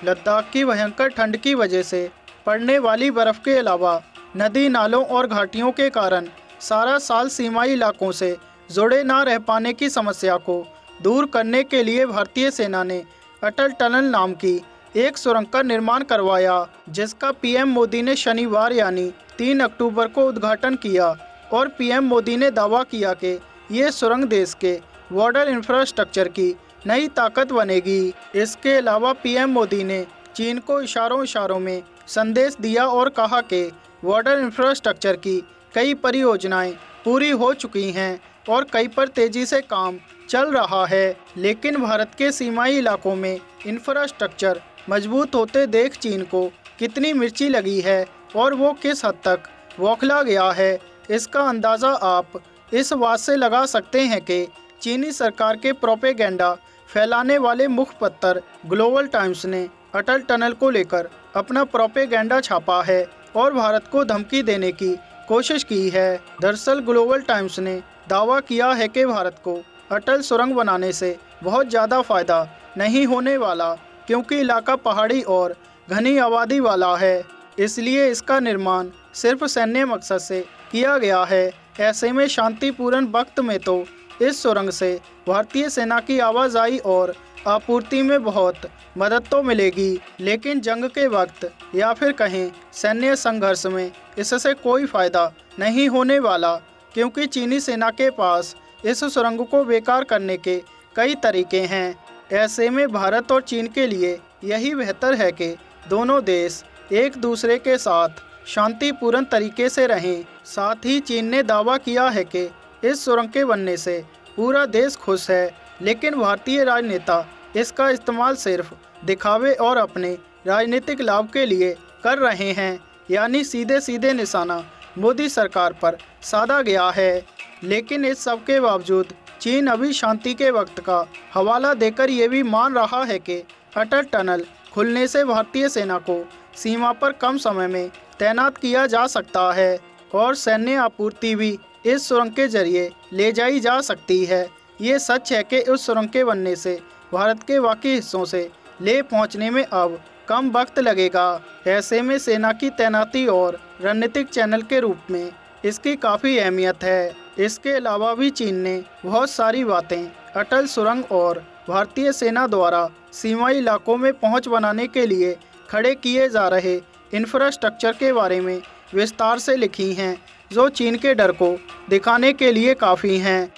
लद्दाख की भयंकर ठंड की वजह से पड़ने वाली बर्फ के अलावा नदी नालों और घाटियों के कारण सारा साल सीमाई इलाकों से जुड़े ना रह पाने की समस्या को दूर करने के लिए भारतीय सेना ने अटल टनल नाम की एक सुरंग का निर्माण करवाया, जिसका पीएम मोदी ने शनिवार यानी 3 अक्टूबर को उद्घाटन किया। और पीएम मोदी ने दावा किया कि ये सुरंग देश के बॉर्डर इंफ्रास्ट्रक्चर की नई ताकत बनेगी। इसके अलावा पीएम मोदी ने चीन को इशारों में संदेश दिया और कहा कि बॉर्डर इंफ्रास्ट्रक्चर की कई परियोजनाएं पूरी हो चुकी हैं और कई पर तेजी से काम चल रहा है, लेकिन भारत के सीमाई इलाकों में इंफ्रास्ट्रक्चर मजबूत होते देख चीन को कितनी मिर्ची लगी है और वो किस हद तक बौखला गया है, इसका अंदाज़ा आप इस बात से लगा सकते हैं कि चीनी सरकार के प्रोपेगेंडा फैलाने वाले मुखपत्र ग्लोबल टाइम्स ने अटल टनल को लेकर अपना प्रोपेगेंडा छापा है और भारत को धमकी देने की कोशिश की है। दरअसल ग्लोबल टाइम्स ने दावा किया है कि भारत को अटल सुरंग बनाने से बहुत ज़्यादा फ़ायदा नहीं होने वाला, क्योंकि इलाका पहाड़ी और घनी आबादी वाला है, इसलिए इसका निर्माण सिर्फ सैन्य मकसद से किया गया है। ऐसे में शांतिपूर्ण वक्त में तो इस सुरंग से भारतीय सेना की आवाजाही और आपूर्ति में बहुत मदद तो मिलेगी, लेकिन जंग के वक्त या फिर कहीं सैन्य संघर्ष में इससे कोई फ़ायदा नहीं होने वाला, क्योंकि चीनी सेना के पास इस सुरंग को बेकार करने के कई तरीके हैं। ऐसे में भारत और चीन के लिए यही बेहतर है कि दोनों देश एक दूसरे के साथ शांतिपूर्ण तरीके से रहें। साथ ही चीन ने दावा किया है कि इस सुरंग के बनने से पूरा देश खुश है, लेकिन भारतीय राजनेता इसका इस्तेमाल सिर्फ दिखावे और अपने राजनीतिक लाभ के लिए कर रहे हैं, यानी सीधे सीधे निशाना मोदी सरकार पर साधा गया है। लेकिन इस सब के बावजूद चीन अभी शांति के वक्त का हवाला देकर ये भी मान रहा है कि अटल टनल खुलने से भारतीय सेना को सीमा पर कम समय में तैनात किया जा सकता है और सैन्य आपूर्ति भी इस सुरंग के जरिए ले जाई जा सकती है। ये सच है कि उस सुरंग के बनने से भारत के बाकी हिस्सों से ले पहुंचने में अब कम वक्त लगेगा। ऐसे में सेना की तैनाती और रणनीतिक चैनल के रूप में इसकी काफ़ी अहमियत है। इसके अलावा भी चीन ने बहुत सारी बातें अटल सुरंग और भारतीय सेना द्वारा सीमाई इलाकों में पहुंच बनाने के लिए खड़े किए जा रहे इंफ्रास्ट्रक्चर के बारे में विस्तार से लिखी हैं, जो चीन के डर को दिखाने के लिए काफ़ी हैं।